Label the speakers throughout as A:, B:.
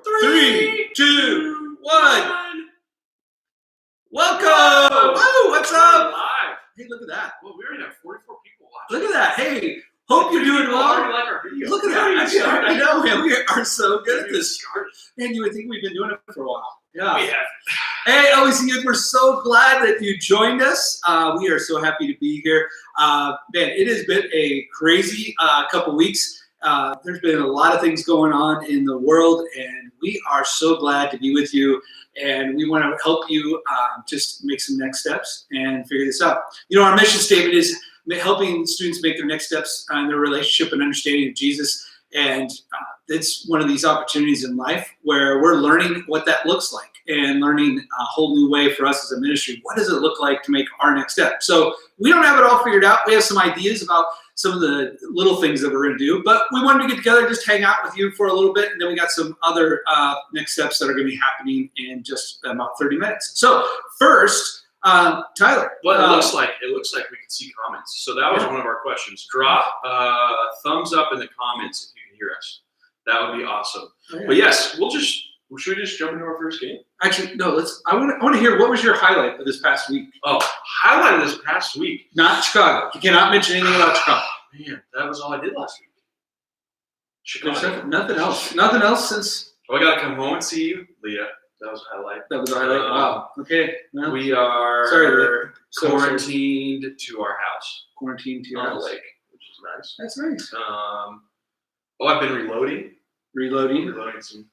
A: 3, 2, 1. Welcome! Woo, what's up?
B: Live.
A: Hey, look at that.
B: Well, we already have 44 people watching.
A: Look at that. Hey, hope you're doing well.
B: Like our video.
A: Look at that. I know, man. We are so good at this. Man, you would think we've been doing it for a while. Yeah.
B: We have.
A: Hey, LBC Youth, we're so glad that you joined us. We are so happy to be here. Man, it has been a crazy couple weeks. There's been a lot of things going on in the world, and we are so glad to be with you. And we want to help you just make some next steps and figure this out. You know, our mission statement is helping students make their next steps in their relationship and understanding of Jesus. And it's one of these opportunities in life where we're learning what that looks like and learning a whole new way for us as a ministry. What does it look like to make our next step? So we don't have it all figured out. We have some ideas about some of the little things that we're going to do, but we wanted to get together, just hang out with you for a little bit, and then we got some other next steps that are going to be happening in just about 30 minutes. So first, Tyler.
B: Well, it looks like we can see comments. So that was one of our questions. Drop a thumbs up in the comments if you can hear us. That would be awesome.
A: Oh, yeah.
B: But yes, should we just jump into our first game?
A: Actually, no. I want to hear, what was your highlight of this past week?
B: Oh, highlight of this past week.
A: Not Chicago. You cannot mention anything about Chicago.
B: Man, that was all I did last week. Chicago.
A: Nothing else. Nothing else since.
B: Oh, I gotta come home and see you, Leah. That was a highlight.
A: That was a highlight. Wow. Okay. Well,
B: we are quarantined to our house.
A: Quarantined to your
B: on
A: house.
B: the lake, which is nice.
A: That's nice.
B: I've been reloading
A: Reloading.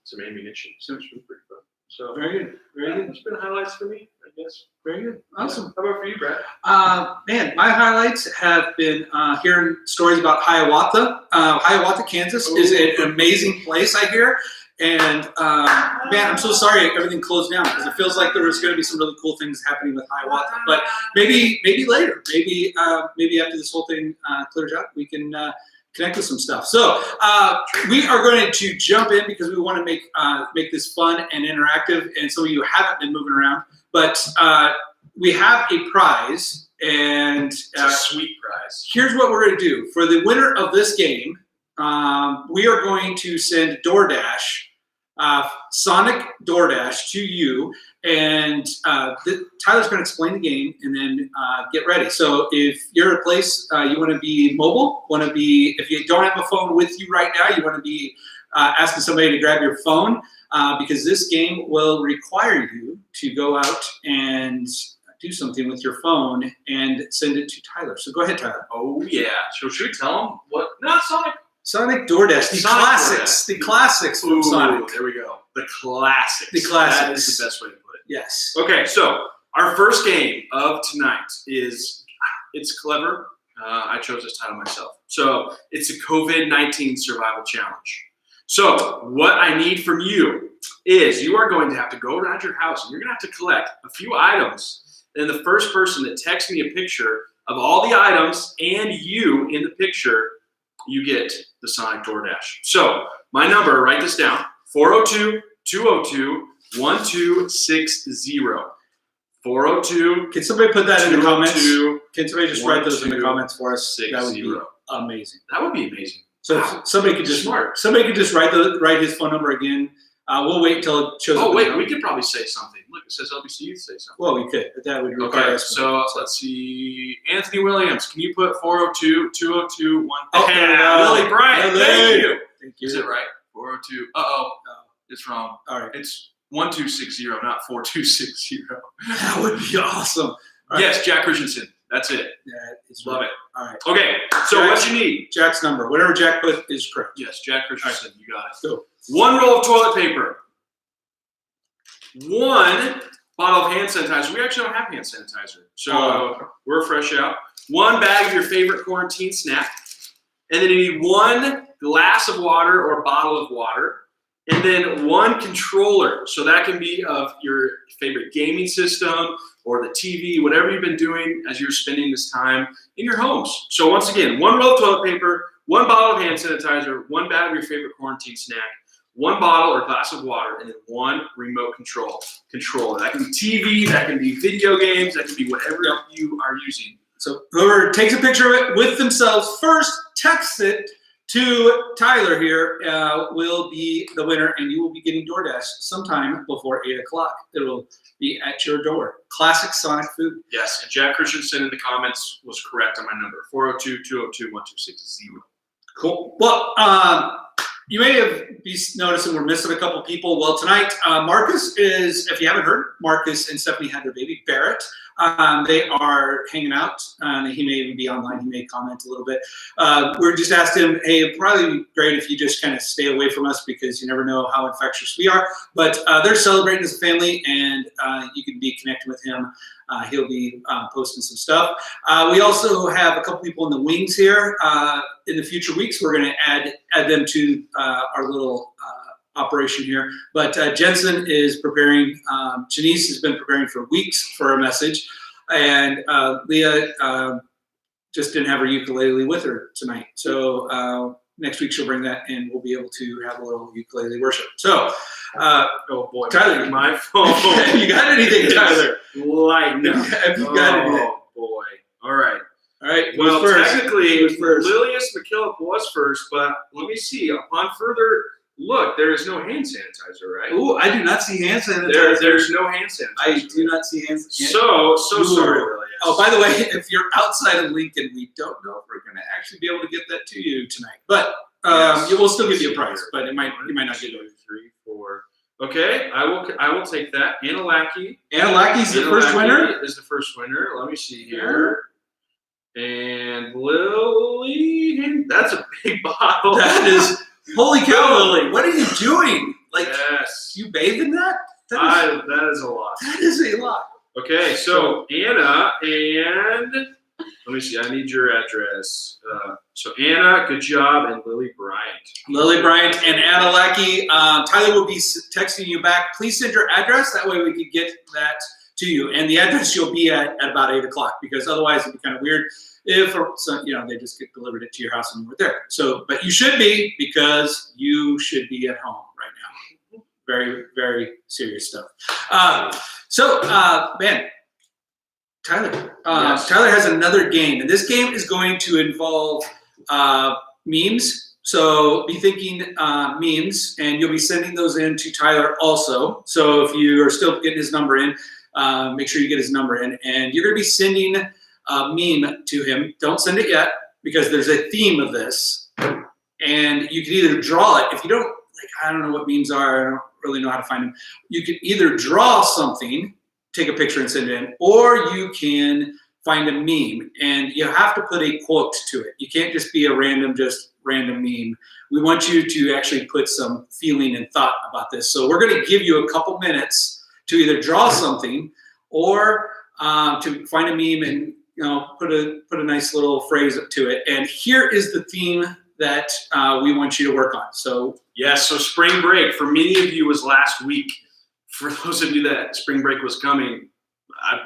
B: some ammunition. So it's been pretty fun. So
A: Very good. Very good.
B: It's been highlights for me, I guess.
A: Very good. Awesome.
B: How about for you, Brad?
A: Man, my highlights have been hearing stories about Hiawatha. Hiawatha, Kansas is an amazing place, I hear. And man, I'm so sorry everything closed down, because it feels like there was going to be some really cool things happening with Hiawatha. But maybe later, maybe after this whole thing clears out, we can connect with some stuff. So we are going to jump in because we want to make this fun and interactive. And some of you haven't been moving around, but we have a prize, and
B: It's a sweet prize.
A: Here's what we're going to do for the winner of this game. We are going to send DoorDash, Sonic DoorDash, to you, and Tyler's going to explain the game, and then get ready. So if you're at a place you want to be mobile, if you don't have a phone with you right now, you want to be asking somebody to grab your phone, because this game will require you to go out and do something with your phone and send it to Tyler. So go ahead, Tyler.
B: Oh yeah. So should we tell them what? Not
A: Sonic DoorDash, the classics from Sonic.
B: There we go. The classics.
A: That
B: is the best way to put it.
A: Yes.
B: Okay, so our first game of tonight it's clever. I chose this title myself. So it's a COVID-19 survival challenge. So what I need from you is you are going to have to go around your house, and you're going to have to collect a few items. And the first person that texts me a picture of all the items and you in the picture, you get the Sonic DoorDash. So my number, write this down, 402-202-1260. 402.
A: Can somebody put that in the comments? Can somebody just write those in the
B: 1260.
A: comments for us? That would be amazing.
B: That would be amazing.
A: So somebody could just write his phone number again. We'll wait until it shows up.
B: Oh, wait, we could probably say something. Look, it says LBC Youth, say something.
A: Well, we could, but that would require us.
B: So let's see. Anthony Williams, can you put 402-202-1?
A: Oh,
B: Lily Bryant, thank you.
A: Thank you.
B: Is it right? 402. Uh-oh. It's wrong.
A: All right.
B: It's 1260, not 4260.
A: That would be awesome. Right.
B: Yes, Jack Christensen. That's it. Love it.
A: All right.
B: Okay, so what you need?
A: Jack's number. Whatever Jack put is correct.
B: Yes, Jack Christensen. You got it.
A: Go.
B: 1 roll of toilet paper. 1 bottle of hand sanitizer. We actually don't have hand sanitizer, so we're fresh out. 1 bag of your favorite quarantine snack. And then you need 1 glass of water or bottle of water. And then 1 controller. So that can be of your favorite gaming system or the TV, whatever you've been doing as you're spending this time in your homes. So once again, 1 roll of toilet paper, 1 bottle of hand sanitizer, 1 bag of your favorite quarantine snack, 1 bottle or glass of water, and then 1 remote controller. That can be TV, that can be video games, that can be whatever you are using.
A: So whoever takes a picture of it with themselves first, texts it to Tyler here will be the winner, and you will be getting DoorDash sometime before 8 o'clock. It'll be at your door. Classic Sonic food.
B: Yes, and Jack Christensen in the comments was correct on my number, 402-202-1260.
A: Cool. Well, you may have be noticing we're missing a couple people. Well, tonight, Marcus is, if you haven't heard, Marcus and Stephanie had their baby, Barrett. They are hanging out. He may even be online. He may comment a little bit. We're just asked him, hey, it'd probably be great if you just kind of stay away from us because you never know how infectious we are. But they're celebrating as a family, and you can be connecting with him. He'll be posting some stuff. We also have a couple people in the wings here. In the future weeks, we're going to add them to our little operation here. But Jensen is preparing. Janice has been preparing for weeks for a message, and Leah just didn't have her ukulele with her tonight. So next week she'll bring that, and we'll be able to have a little ukulele worship. So,
B: oh boy,
A: Tyler,
B: my phone.
A: You got anything, Tyler?
B: Lightning.
A: Have you got anything?
B: Oh boy. All right.
A: All right.
B: Well, technically,
A: first?
B: Lilius McKillop was first, but let me see. Upon further look, there is no hand sanitizer, right?
A: Ooh, I do not see hand sanitizer.
B: There's no hand sanitizer.
A: I do not see hand sanitizer.
B: So sorry, Lilius.
A: Oh, by the way, if you're outside of Lincoln, we don't know if we're going to actually be able to get that to you tonight. But
B: Yes.
A: we'll still give you a price, but you might not get it.
B: 3, 4. Okay, I will take that. Analaki.
A: Analaki's the first winner.
B: Is the first winner. Let me see here. And Lily, that's a big bottle.
A: That is, holy cow, Lily! What are you doing? Like,
B: yes,
A: you bathe in that?
B: that is a lot.
A: That is a lot.
B: Okay, so Anna and let me see. I need your address. So Anna, good job, and Lily Bryant.
A: Lily Bryant and Analaki. Tyler will be texting you back. Please send your address. That way we can get that to you. And the address you'll be at about 8 o'clock, because otherwise it'd be kind of weird if they just get delivered it to your house and you were there. So, but you should be, because you should be at home right now. Very, very serious stuff. Man, Tyler.
B: Yes.
A: Tyler has another game, and this game is going to involve memes. So be thinking memes, and you'll be sending those in to Tyler also. So if you are still getting his number in, make sure you get his number in, and you're going to be sending a meme to him. Don't send it yet, because there's a theme of this, and you can either draw it. If you don't, I don't know what memes are. I don't really know how to find them. You can either draw something, take a picture and send it in, or you can find a meme, and you have to put a quote to it. You can't just be a random meme. We want you to actually put some feeling and thought about this. So we're going to give you a couple minutes to either draw something or to find a meme and put a nice little phrase to it. And here is the theme that we want you to work on. So
B: yes, so spring break for many of you was last week. For those of you that spring break was coming, I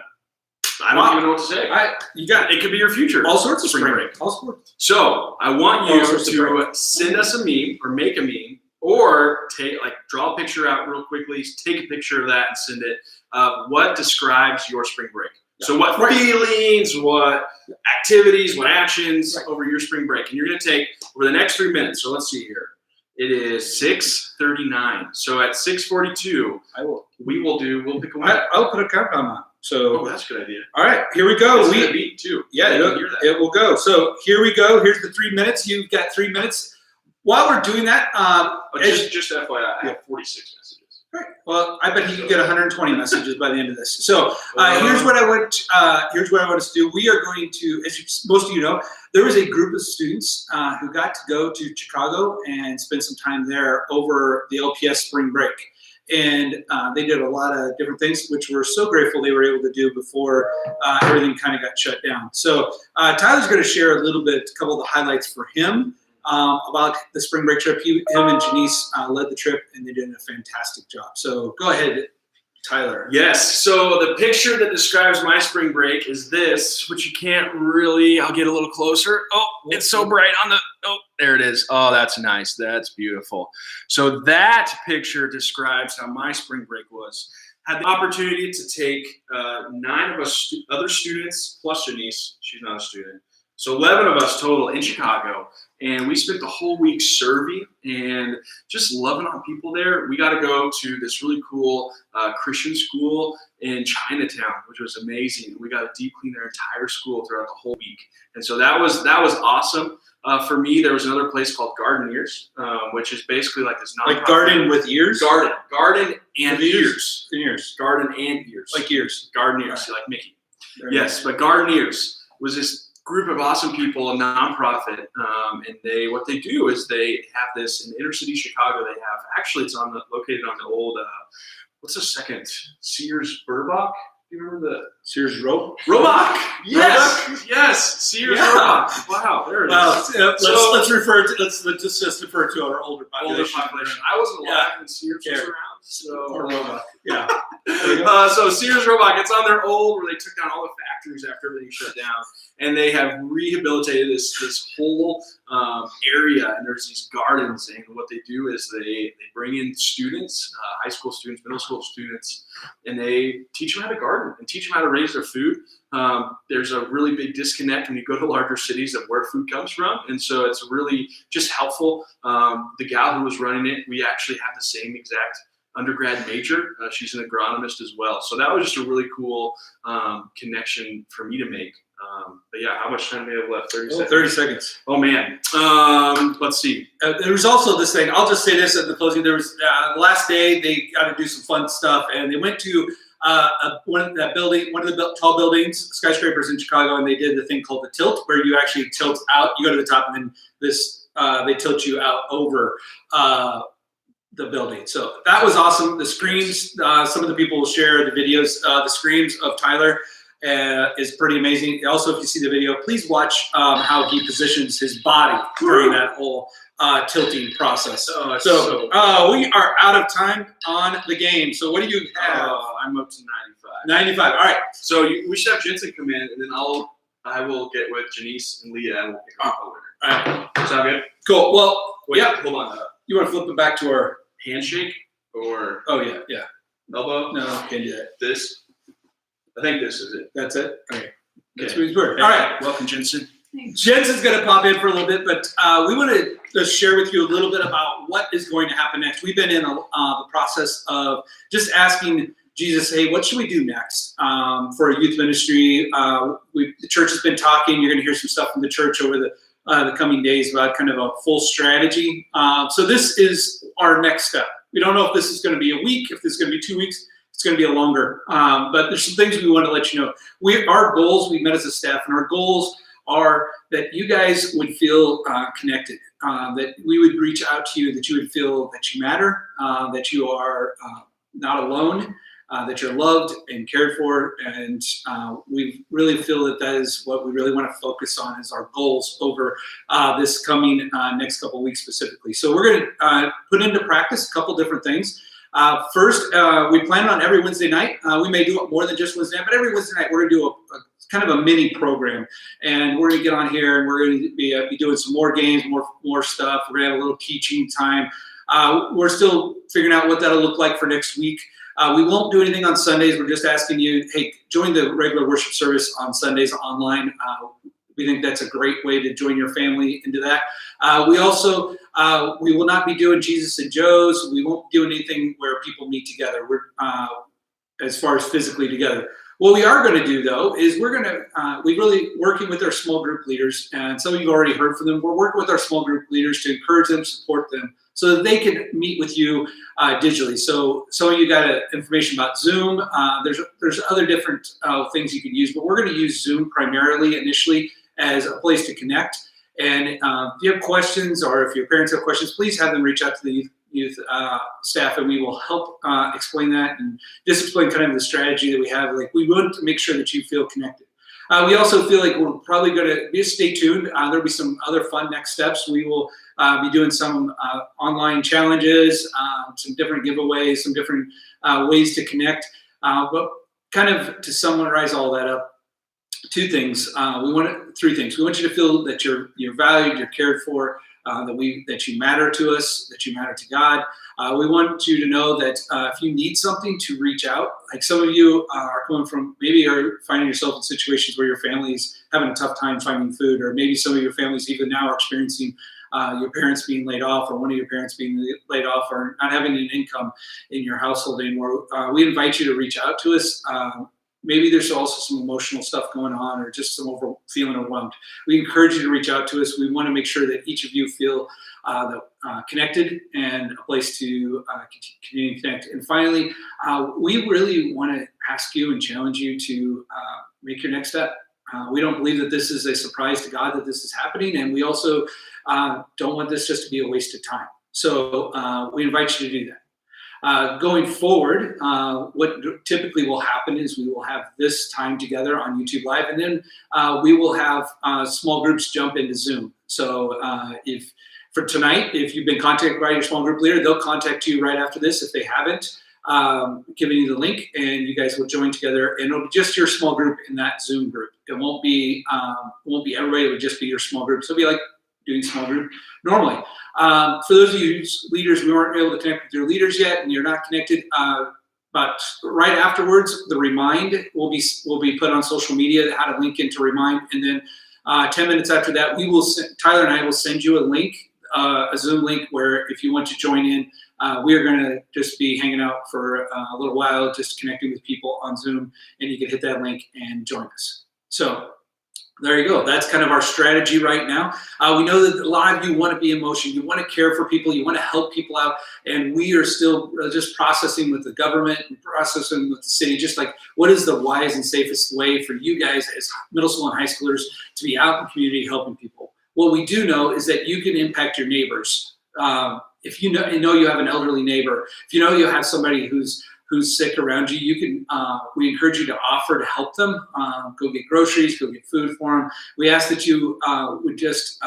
B: don't even know what to say. It could be your future.
A: All sorts of
B: spring break.
A: All sorts.
B: So I want you to send us a meme or make a meme, or draw a picture out real quickly, take a picture of that and send it. What describes your spring break? So what feelings, what activities, what actions over your spring break? And you're going to take over the next 3 minutes. So let's see here. It is 6:39. So at 6:42, we'll pick a winner.
A: I'll put a countdown on. So
B: that's a good idea.
A: All right, here we go.
B: It's gonna beat too.
A: Yeah, it will go. So here we go. Here's the 3 minutes. You've got 3 minutes. While we're doing that,
B: just FYI, I have 46 messages.
A: Right. Well, I bet you can get 120 messages by the end of this. So here's what I want. Here's what I want us to do. We are going to, as most of you know, there was a group of students who got to go to Chicago and spend some time there over the LPS spring break, and they did a lot of different things, which we're so grateful they were able to do before everything kind of got shut down. So Tyler's going to share a couple of the highlights for him. About the spring break trip. Him and Janice led the trip, and they did a fantastic job. So go ahead, Tyler.
B: Yes. So the picture that describes my spring break is this, which you can't really. I'll get a little closer. Oh, it's so bright on the. Oh, there it is. Oh, that's nice. That's beautiful. So that picture describes how my spring break was. Had the opportunity to take 9 of us other students plus Janice. She's not a student. So 11 of us total in Chicago, and we spent the whole week serving and just loving on people there. We got to go to this really cool Christian school in Chinatown, which was amazing. We got to deep clean their entire school throughout the whole week, and so that was awesome. For me, there was another place called Garden Ears, which is basically like this nonprofit.
A: Like garden with ears?
B: Garden and
A: with
B: ears.
A: Ears.
B: Garden and ears.
A: Like ears.
B: Garden Ears, like Mickey. Yes, but Garden Ears was this group of awesome people, a nonprofit, and what they do is they have this in inner city Chicago. They have, actually it's located on the old what's the second, Sears Burbach? Do you remember the
A: Sears
B: Roebuck?
A: Yes,
B: Roebuck? Yes, Sears Roebuck. Wow, there it is.
A: Let's refer to our older population.
B: I wasn't alive when Sears was around, so
A: Roebuck. Yeah.
B: So Sears Roebuck, it's on their old where they took down all the factories after everything shut down, and they have rehabilitated this whole area, and there's these gardens, and what they do is they bring in students, high school students, middle school students, and they teach them how to garden and teach them how to raise their food. There's a really big disconnect when you go to larger cities of where food comes from, and so it's really just helpful. The gal who was running it, we actually have the same exact undergrad major. She's an agronomist as well, so that was just a really cool connection for me to make. But yeah, how much time do we have left? 30 seconds.
A: 30 seconds.
B: Oh man. Let's see.
A: There was also this thing. I'll just say this at the closing. There was the last day they got to do some fun stuff, and they went to one of the tall buildings, skyscrapers in Chicago, and they did the thing called the tilt, where you actually tilt out. You go to the top, and then they tilt you out over the building. So that was awesome. The screams. Some of the people will share the videos. The screams of Tyler is pretty amazing. Also, if you see the video, please watch how he positions his body during that whole tilting process. We are out of time on the game. So what do you have?
B: I'm up to 95.
A: 95. All right.
B: So we should have Jensen come in, and then I will get with Janice and Leah, and we'll pick out the winner.
A: All right.
B: Sound good?
A: Cool. Well,
B: Hold on.
A: You want to flip it back to our
B: Handshake or
A: yeah.
B: elbow?
A: No, can't do that.
B: This? I think this is it.
A: That's it. Okay. That's
B: Okay.
A: what he's worth. All right.
B: Welcome, Jensen.
A: Jensen's going to pop in for a little bit, but we want to just share with you a little bit about what is going to happen next. We've been in the process of just asking Jesus, hey, what should we do next for a youth ministry? The church has been talking. You're going to hear some stuff from the church over the coming days about kind of a full strategy. So this is our next step. We don't know if this is going to be a week, if this is going to be 2 weeks. It's going to be a longer, but there's some things we want to let you know. Our goals, we met as a staff, and our goals are that you guys would feel connected, that we would reach out to you, that you would feel that you matter, that you are not alone, that you're loved and cared for, and we really feel that is what we really want to focus on as our goals over this coming next couple of weeks specifically. So we're going to put into practice a couple different things. First, we plan on every Wednesday night. We may do it more than just Wednesday night, but every Wednesday night we're going to do a kind of a mini program, and we're going to get on here and we're going to be doing some more games, more stuff. We're going to have a little teaching time. We're still figuring out what that'll look like for next week. We won't do anything on Sundays. We're just asking you, hey, join the regular worship service on Sundays online. We think that's a great way to join your family into that. We also, we will not be doing Jesus and Joe's. We won't do anything where people meet together. As far as physically together. What we are going to do, though, is we're really working with our small group leaders, and some of you already heard from them. We're working with our small group leaders to encourage them, support them, so that they can meet with you digitally. So some of you got information about Zoom. There's other different things you can use, but we're going to use Zoom primarily initially as a place to connect. And if you have questions, or if your parents have questions, please have them reach out to the youth staff, and we will help explain that and just explain kind of the strategy that we have. Like, we want to make sure that you feel connected. We also feel like we're probably going to just stay tuned. There'll be some other fun next steps. We will be doing some online challenges, some different giveaways, some different ways to connect. But kind of to summarize all that up, three things. We want you to feel that you're valued, you're cared for, that you matter to us, that you matter to God. We want you to know that if you need something, to reach out. Like some of you are coming from, maybe are finding yourself in situations where your family's having a tough time finding food, or maybe some of your families even now are experiencing your parents being laid off, or one of your parents being laid off, or not having an income in your household anymore. We invite you to reach out to us. Maybe there's also some emotional stuff going on, or just some feeling overwhelmed. We encourage you to reach out to us. We want to make sure that each of you feel connected and a place to continue to connect. And finally, we really want to ask you and challenge you to make your next step. We don't believe that this is a surprise to God that this is happening, and we also don't want this just to be a waste of time. So we invite you to do that. Going forward, what typically will happen is we will have this time together on YouTube Live, and then we will have small groups jump into Zoom. So if for tonight, if you've been contacted by your small group leader, they'll contact you right after this if they haven't, giving you the link, and you guys will join together, and it'll be just your small group in that Zoom group. It won't be everybody. It would just be your small group. So it'll be like doing small group normally. For those of you leaders, we weren't able to connect with your leaders yet, and you're not connected. But right afterwards, the remind will be put on social media, how to link into remind, and then 10 minutes after that, Tyler and I will send you a link, a Zoom link, where if you want to join in, we are going to just be hanging out for a little while, just connecting with people on Zoom, and you can hit that link and join us. So there you go. That's kind of our strategy right now. We know that a lot of you want to be in motion. You want to care for people. You want to help people out. And we are still just processing with the government and processing with the city, just like what is the wise and safest way for you guys as middle school and high schoolers to be out in the community helping people. What we do know is that you can impact your neighbors. If you know you have an elderly neighbor, if you know you have somebody who's sick around you, you can. We encourage you to offer to help them. Go get groceries, go get food for them. We ask that you would just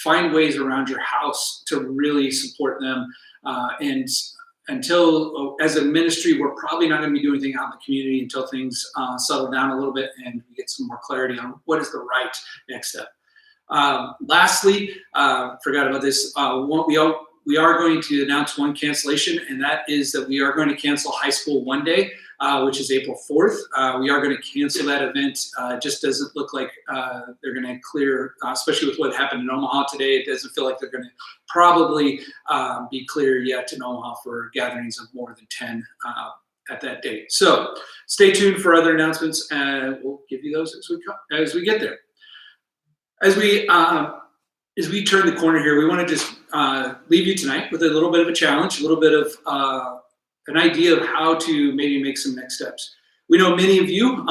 A: find ways around your house to really support them. And until, as a ministry, we're probably not going to be doing anything out in the community until things settle down a little bit and we get some more clarity on what is the right next step. Lastly, forgot about this. We are going to announce one cancellation, and that is that we are going to cancel High School One Day, which is April 4th. We are going to cancel that event. Just doesn't look like they're going to clear, especially with what happened in Omaha today. It doesn't feel like they're going to probably be clear yet in Omaha for gatherings of more than 10 at that date. So stay tuned for other announcements, and we'll give you those as we get there. As we turn the corner here, we want to just leave you tonight with a little bit of a challenge, a little bit of an idea of how to maybe make some next steps. We know many of you,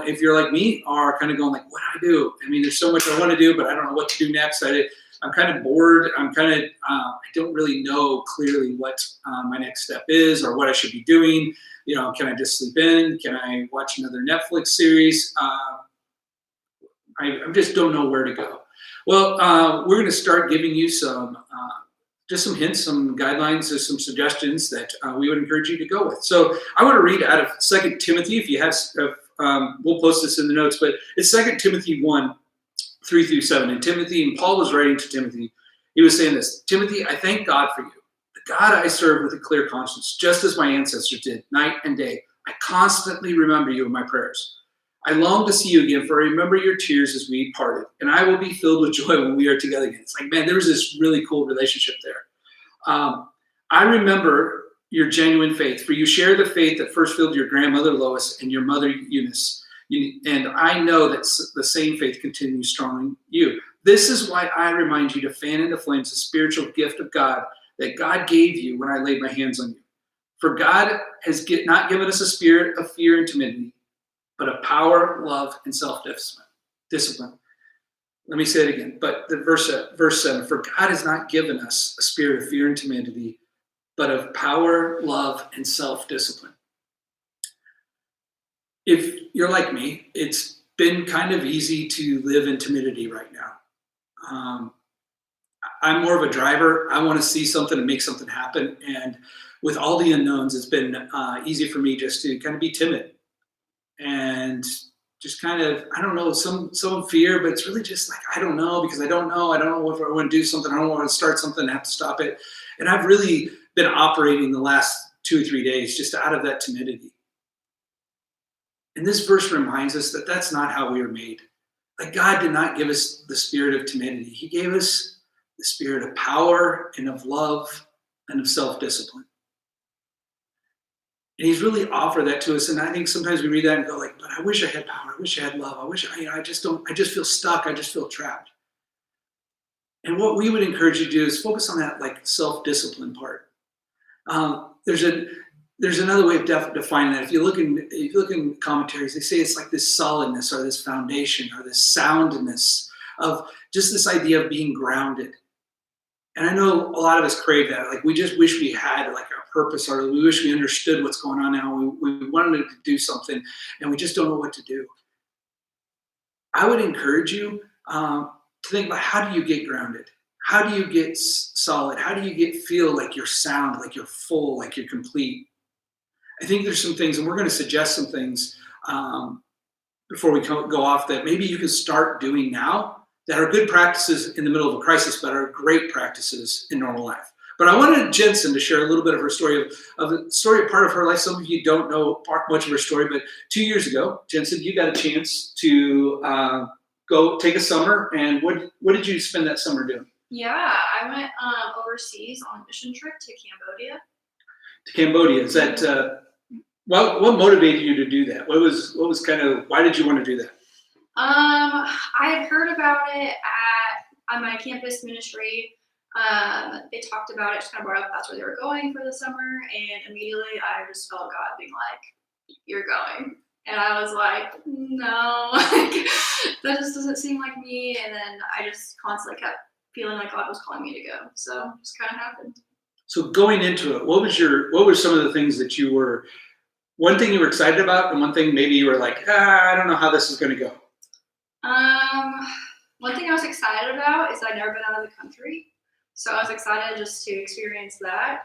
A: if you're like me, are kind of going like, what do I do? I mean, there's so much I want to do, but I don't know what to do next. I'm kind of bored. I don't really know clearly what my next step is or what I should be doing. You know, can I just sleep in? Can I watch another Netflix series? I just don't know where to go. Well, we're going to start giving you just some hints, some guidelines, or some suggestions that we would encourage you to go with. So I want to read out of 2 Timothy. If you have, we'll post this in the notes, but it's 2 Timothy 1, 3 through 7. And Paul was writing to Timothy. He was saying this: Timothy, I thank God for you, the God I serve with a clear conscience, just as my ancestors did, night and day. I constantly remember you in my prayers. I long to see you again, for I remember your tears as we parted, and I will be filled with joy when we are together again. It's like, man, there was this really cool relationship there. I remember your genuine faith, for you share the faith that first filled your grandmother Lois and your mother Eunice, and I know that the same faith continues strong in you. This is why I remind you to fan into flames the spiritual gift of God that God gave you when I laid my hands on you. For God has not given us a spirit of fear and timidity, but of power, love, and self-discipline. Let me say it again. But the verse 7, for God has not given us a spirit of fear and timidity, but of power, love, and self-discipline. If you're like me, it's been kind of easy to live in timidity right now. I'm more of a driver. I want to see something and make something happen. And with all the unknowns, it's been easy for me just to kind of be timid and just kind of, I don't know, some fear, but it's really just like, I don't know, because I don't know if I want to do something, I don't want to start something, I have to stop it. And I've really been operating the last 2 or 3 days just out of that timidity. And this verse reminds us that that's not how we were made. Like, God did not give us the spirit of timidity. He gave us the spirit of power and of love and of self-discipline. And he's really offered that to us. And I think sometimes we read that and go like, but I wish I had power. I wish I had love. I just feel stuck. I just feel trapped. And what we would encourage you to do is focus on that like self-discipline part. There's another way of defining that. If you look in commentaries, they say it's like this solidness or this foundation or this soundness of just this idea of being grounded. And I know a lot of us crave that. Like, we just wish we had like a purpose, or we wish we understood what's going on now. We wanted to do something and we just don't know what to do. I would encourage you to think about, how do you get grounded? How do you get solid? How do you feel like you're sound, like you're full, like you're complete? I think there's some things, and we're going to suggest some things before we go off, that maybe you can start doing now that are good practices in the middle of a crisis, but are great practices in normal life. But I wanted Jensen to share a little bit of her story, of a story, part of her life. Some of you don't know much of her story, but 2 years ago, Jensen, you got a chance to go take a summer. And what did you spend that summer doing?
C: Yeah, I went overseas on a mission trip to Cambodia.
A: To Cambodia. Is that what motivated you to do that? What was kind of, why did you want to do that?
C: I had heard about it at my campus ministry. They talked about it, just kind of brought up that's where they were going for the summer, and immediately I just felt God being like, "You're going," and I was like, "No, like, that just doesn't seem like me." And then I just constantly kept feeling like God was calling me to go, so it just kind of happened.
A: So going into it, what were some of the things that one thing you were excited about, and one thing maybe you were like, I don't know how this is going to go?
C: One thing I was excited about is I'd never been out of the country. So I was excited just to experience that.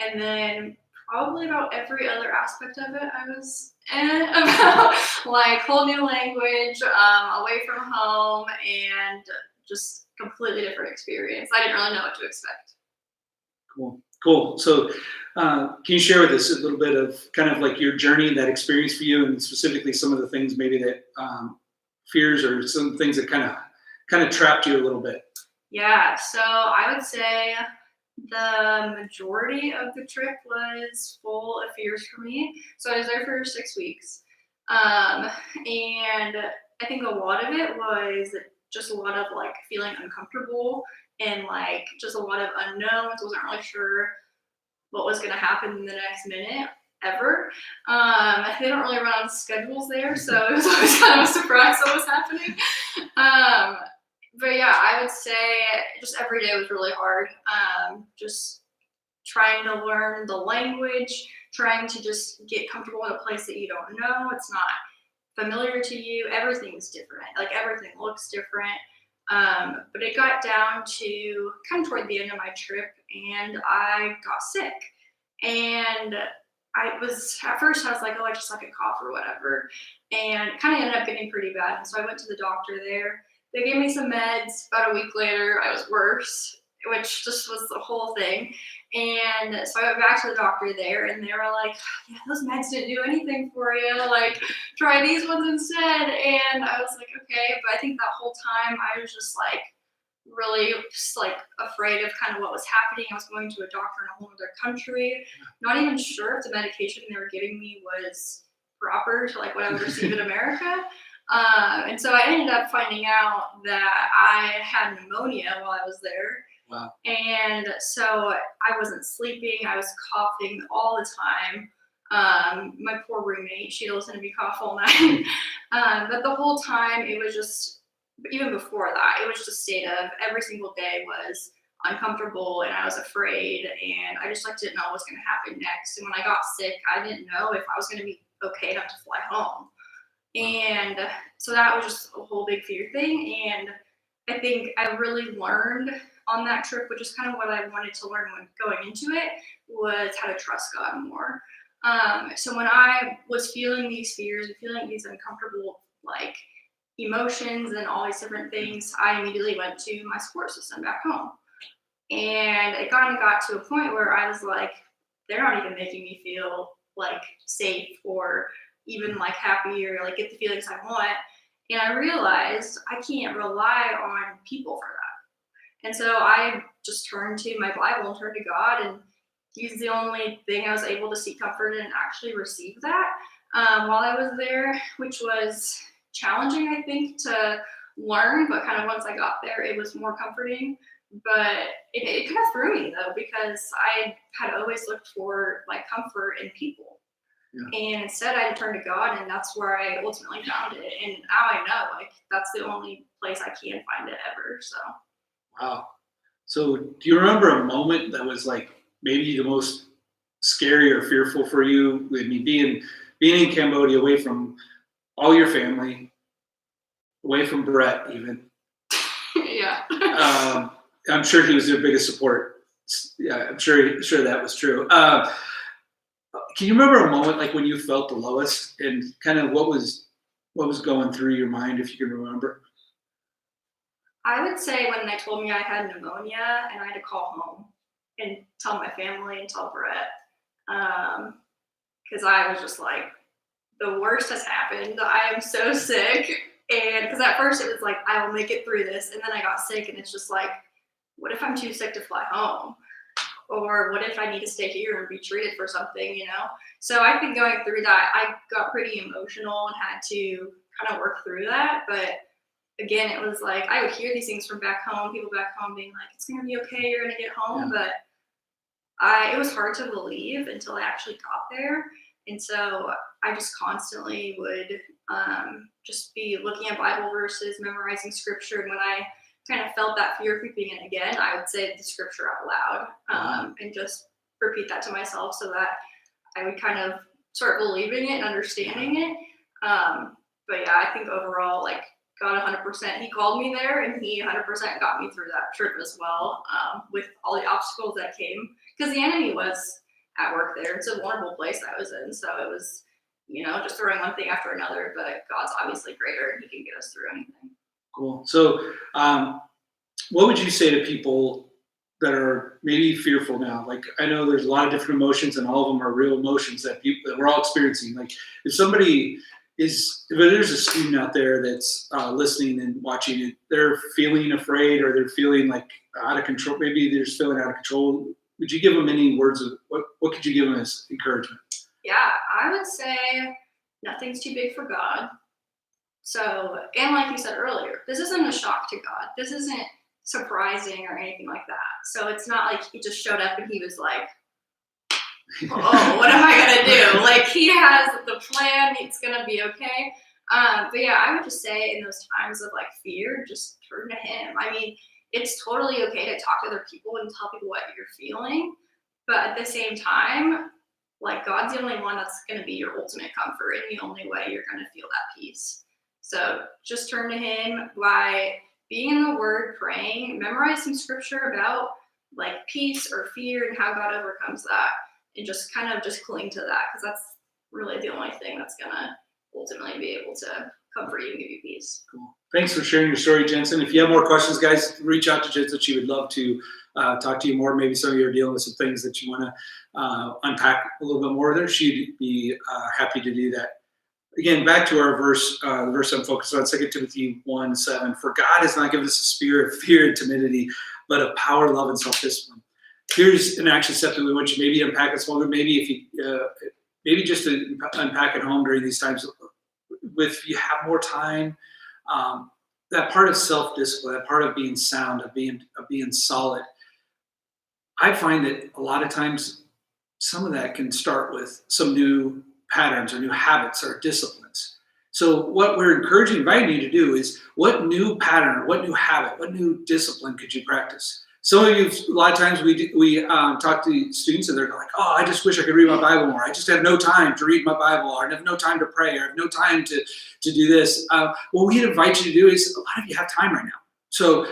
C: And then probably about every other aspect of it, I was about, like, whole new language, away from home, and just completely different experience. I didn't really know what to expect.
A: Cool. So can you share with us a little bit of kind of like your journey, that experience for you, and specifically some of the things maybe that fears or some things that kind of trapped you a little bit?
C: Yeah, so I would say the majority of the trip was full of fears for me. So I was there for 6 weeks. And I think a lot of it was just a lot of like feeling uncomfortable and like just a lot of unknowns. Wasn't really sure what was going to happen in the next minute ever. They don't really run on schedules there, so it was always kind of a surprise what was happening. But yeah, I would say just every day was really hard. Just trying to learn the language, trying to just get comfortable in a place that you don't know. It's not familiar to you. Everything's different. Like, everything looks different. But it got down to kind of toward the end of my trip, and I got sick. And at first I was like, oh, I just like a cough or whatever. And it kind of ended up getting pretty bad. And so I went to the doctor there. They gave me some meds. About a week later, I was worse, which just was the whole thing. And so I went back to the doctor there, and they were like, yeah, those meds didn't do anything for you. Like, try these ones instead. And I was like, okay. But I think that whole time I was just like, really just like afraid of kind of what was happening. I was going to a doctor in a whole other country, not even sure if the medication they were giving me was proper to like what I would receive in America. And so I ended up finding out that I had pneumonia while I was there.
A: Wow.
C: And so I wasn't sleeping. I was coughing all the time. My poor roommate, she listened to me cough all night. But the whole time it was just, even before that, it was just a state of every single day was uncomfortable, and I was afraid, and I just like didn't know what was going to happen next. And when I got sick, I didn't know if I was going to be okay enough to fly home. And so that was just a whole big fear thing. And I think I really learned on that trip, which is kind of what I wanted to learn when going into it, was how to trust God more. So when I was feeling these fears and feeling these uncomfortable like emotions and all these different things, I immediately went to my support system back home. And it kind of got to a point where I was like, they're not even making me feel like safe or even like happy or like get the feelings I want. And I realized I can't rely on people for that. And so I just turned to my Bible and turned to God, and He's the only thing I was able to seek comfort in and actually receive that while I was there, which was challenging, I think, to learn. But kind of once I got there, it was more comforting. But it kind of threw me though, because I had always looked for like comfort in people. Yeah. And instead I turned to God, and that's where I ultimately found it. And now I know like that's the only place I can find it ever. So
A: wow. So do you remember a moment that was like maybe the most scary or fearful for you? I mean, being in Cambodia, away from all your family, away from Brett even.
C: Yeah.
A: I'm sure he was their biggest support. Yeah, I'm sure that was true. Can you remember a moment like when you felt the lowest, and kind of what was going through your mind, if you can remember?
C: I would say when they told me I had pneumonia and I had to call home and tell my family and tell Brett, because I was just like, the worst has happened. I am so sick. And because at first it was like, I will make it through this. And then I got sick, and it's just like, what if I'm too sick to fly home? Or what if I need to stay here and be treated for something, you know? So I think going through that, I got pretty emotional and had to kind of work through that. But again, it was like, I would hear these things from back home, people back home being like, it's going to be okay, you're going to get home.
A: Yeah.
C: But it was hard to believe until I actually got there. And so I just constantly would just be looking at Bible verses, memorizing scripture. And when I kind of felt that fear creeping in again, I would say the scripture out loud and just repeat that to myself so that I would kind of start believing it and understanding it. But yeah, I think overall, like, God 100%, He called me there, and He 100% got me through that trip as well, with all the obstacles that came, because the enemy was at work there. It's a wonderful place I was in, so it was, you know, just throwing one thing after another, but God's obviously greater, and He can get us through anything.
A: Cool. So what would you say to people that are maybe fearful now? Like, I know there's a lot of different emotions, and all of them are real emotions that we're all experiencing. Like, if there's a student out there that's listening and watching it, they're feeling afraid, or they're feeling like out of control. Maybe they're just feeling out of control. Would you give them any words of what could you give them as encouragement?
C: Yeah, I would say nothing's too big for God. So, and like you said earlier, this isn't a shock to God. This isn't surprising or anything like that. So it's not like He just showed up and He was like, oh, what am I going to do? Like, He has the plan. It's going to be okay. But yeah, I would just say in those times of like fear, just turn to Him. I mean, it's totally okay to talk to other people and tell people what you're feeling. But at the same time, like, God's the only one that's going to be your ultimate comfort, and the only way you're going to feel that peace. So just turn to Him by being in the Word, praying, memorize some scripture about like peace or fear and how God overcomes that, and just kind of just cling to that, because that's really the only thing that's going to ultimately be able to comfort you and give you peace.
A: Cool. Thanks for sharing your story, Jensen. If you have more questions, guys, reach out to Jensen. She would love to talk to you more. Maybe some of you are dealing with some things that you want to unpack a little bit more there. She'd be happy to do that. Again, back to our verse, the verse I'm focused on, 2 Timothy 1:7. For God has not given us a spirit of fear and timidity, but of power, love, and self-discipline. Here's an action step that we want you maybe unpack it smaller. Maybe if you, maybe just to unpack at home during these times. If you have more time, that part of self-discipline, that part of being sound, of being solid. I find that a lot of times, some of that can start with some new patterns or new habits or disciplines. So what we're inviting you to do is, what new pattern, what new habit, what new discipline could you practice? Some of you, a lot of times we talk to students and they're like, oh, I just wish I could read my Bible more. I just have no time to read my Bible, or I have no time to pray, or I have no time to do this. What we invite you to do is, a lot of you have time right now. So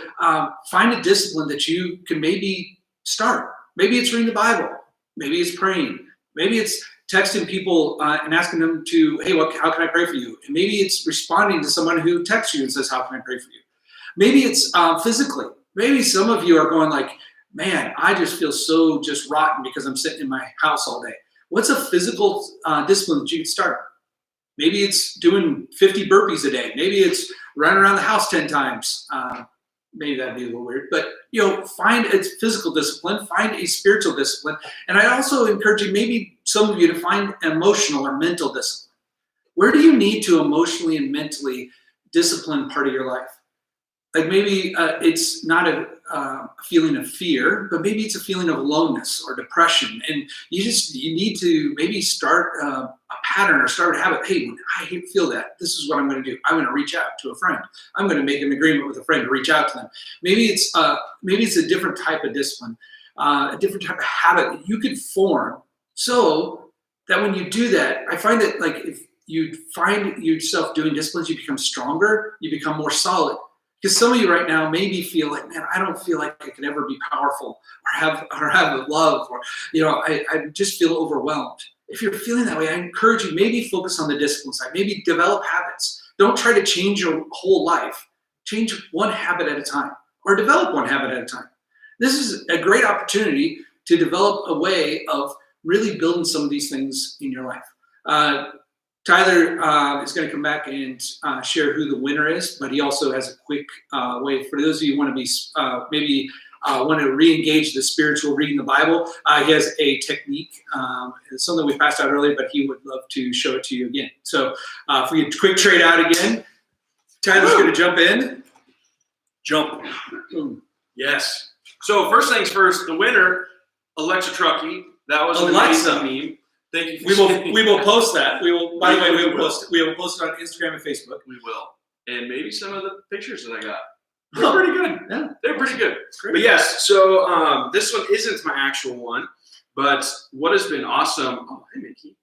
A: find a discipline that you can maybe start. Maybe it's reading the Bible. Maybe it's praying. Maybe it's texting people and asking them to, hey, how can I pray for you? And maybe it's responding to someone who texts you and says, how can I pray for you? Maybe it's physically. Maybe some of you are going like, man, I just feel so just rotten because I'm sitting in my house all day. What's a physical discipline that you can start? Maybe it's doing 50 burpees a day. Maybe it's running around the house 10 times. Maybe that'd be a little weird, but find a physical discipline, find a spiritual discipline. And I also encourage you, maybe some of you, to find emotional or mental discipline. Where do you need to emotionally and mentally discipline part of your life? Like maybe it's not a feeling of fear, but maybe it's a feeling of aloneness or depression. And you need to maybe start a pattern or start a habit. Hey, when I feel that, this is what I'm going to do. I'm going to reach out to a friend. I'm going to make an agreement with a friend to reach out to them. Maybe it's a different type of discipline, a different type of habit that you could form so that when you do that, I find that like if you find yourself doing disciplines, you become stronger, you become more solid. Because some of you right now maybe feel like, man, I don't feel like I can ever be powerful or have love, or I just feel overwhelmed. If you're feeling that way, I encourage you, maybe focus on the discipline side. Maybe develop habits. Don't try to change your whole life. Change one habit at a time, or develop one habit at a time. This is a great opportunity to develop a way of really building some of these things in your life. Tyler is going to come back and share who the winner is, but he also has a quick way for those of you who want to be want to re-engage the spiritual reading the Bible. He has a technique. It's something we passed out earlier, but he would love to show it to you again. So if we could quick trade out again, Tyler's going to jump in.
B: Jump. Yes. So first things first, the winner, Alexa Truckee. That was an amazing meme. Thank you.
A: We will post that. We will. By the way, we will post it on Instagram and Facebook.
B: We will, and maybe some of the pictures that I got. They're pretty good. Yeah, they're pretty good. But yes, so this one isn't my actual one, but what has been awesome. Oh, hey, Mickey.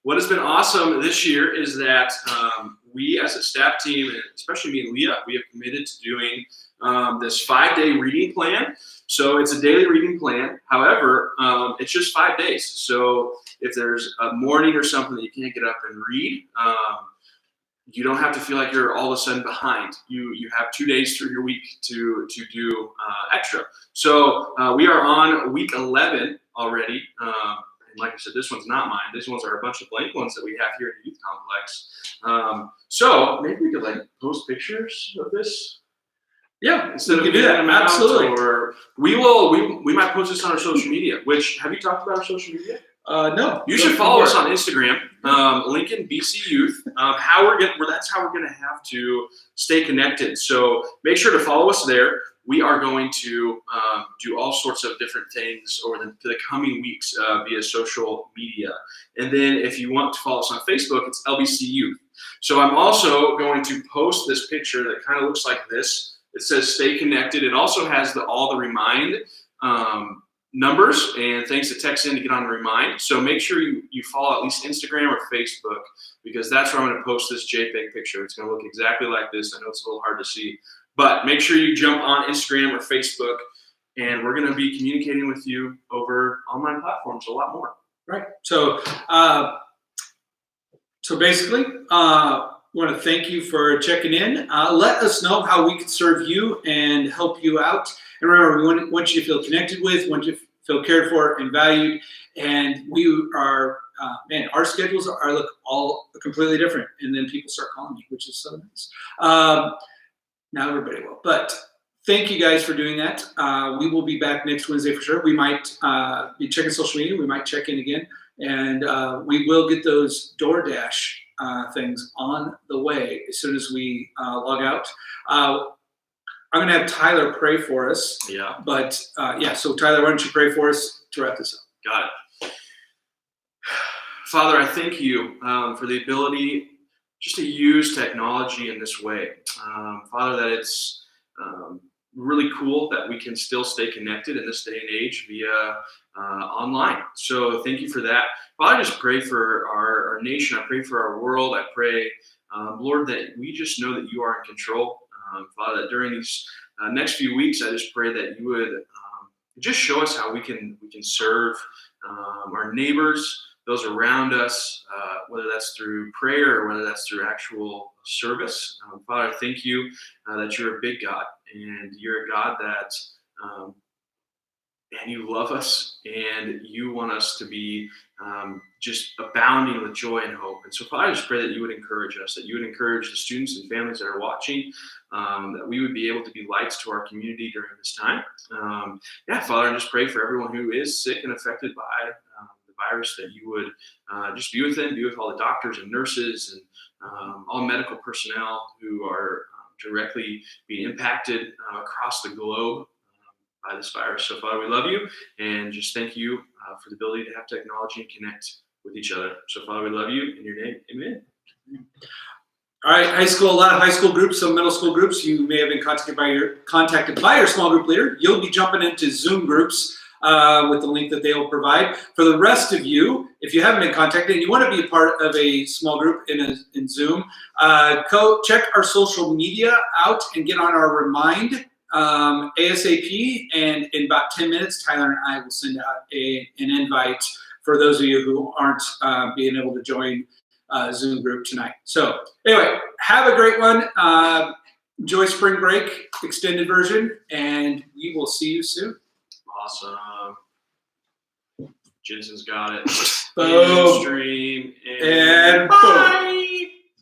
B: What has been awesome this year is that we, as a staff team, and especially me and Leah, we have committed to doing this 5-day reading plan. So it's a daily reading plan. However, it's just 5 days. So if there's a morning or something that you can't get up and read, you don't have to feel like you're all of a sudden behind. You have 2 days through your week to do extra. So we are on week 11 already. And like I said, this one's not mine. These ones are a bunch of blank ones that we have here in the youth complex. So maybe we could post pictures of this. Yeah, instead of getting them out, absolutely. Or we might post this on our social media. Which, have you talked about our social media?
A: No.
B: You should follow us on Instagram, Lincoln BC Youth. That's how we're gonna have to stay connected. So make sure to follow us there. We are going to do all sorts of different things over the coming weeks via social media. And then if you want to follow us on Facebook, it's LBC Youth. So I'm also going to post this picture that kind of looks like this. It says stay connected. It also has all the remind numbers and things to text in to get on the remind. So make sure you follow at least Instagram or Facebook, because that's where I'm going to post this JPEG picture. It's going to look exactly like this. I know it's a little hard to see, but make sure you jump on Instagram or Facebook, and we're going to be communicating with you over online platforms a lot more.
A: Right. So basically, we want to thank you for checking in. Let us know how we can serve you and help you out. And remember, we want you to feel connected with, want you to feel cared for and valued. And we are, our schedules are all completely different. And then people start calling me, which is so nice. Now everybody will. But thank you guys for doing that. We will be back next Wednesday for sure. We might be checking social media. We might check in again. And we will get those DoorDash things on the way as soon as we log out. I'm going to have Tyler pray for us.
B: Yeah.
A: But so Tyler, why don't you pray for us to wrap this up?
B: Got it. Father, I thank you for the ability just to use technology in this way. Father, that it's really cool that we can still stay connected in this day and age via online. So thank you for that. Father, I just pray for our nation. I pray for our world. I pray, Lord, that we just know that you are in control. Father, that during these next few weeks, I just pray that you would just show us how we can serve our neighbors, those around us, whether that's through prayer or whether that's through actual service. Father, I thank you that you're a big God, and you're a God that and you love us, and you want us to be just abounding with joy and hope. And so, Father, I just pray that you would encourage us, that you would encourage the students and families that are watching, that we would be able to be lights to our community during this time. Father, I just pray for everyone who is sick and affected by the virus, that you would just be with them, be with all the doctors and nurses and all medical personnel who are directly being impacted across the globe by this virus. So, Father, we love you and just thank you for the ability to have technology and connect with each other. So, Father, we love you. In your name, amen.
A: All right, high school, a lot of high school groups, some middle school groups. You may have been contacted by your small group leader. You'll be jumping into Zoom groups with the link that they will provide. For the rest of you, if you haven't been contacted and you want to be a part of a small group in Zoom, check our social media out and get on our Remind ASAP, and in about 10 minutes, Tyler and I will send out an invite for those of you who aren't being able to join Zoom group tonight. So anyway, have a great one. Enjoy spring break, extended version, and we will see you soon.
B: Awesome. Jensen's got it.
A: Boom.
B: Stream
A: And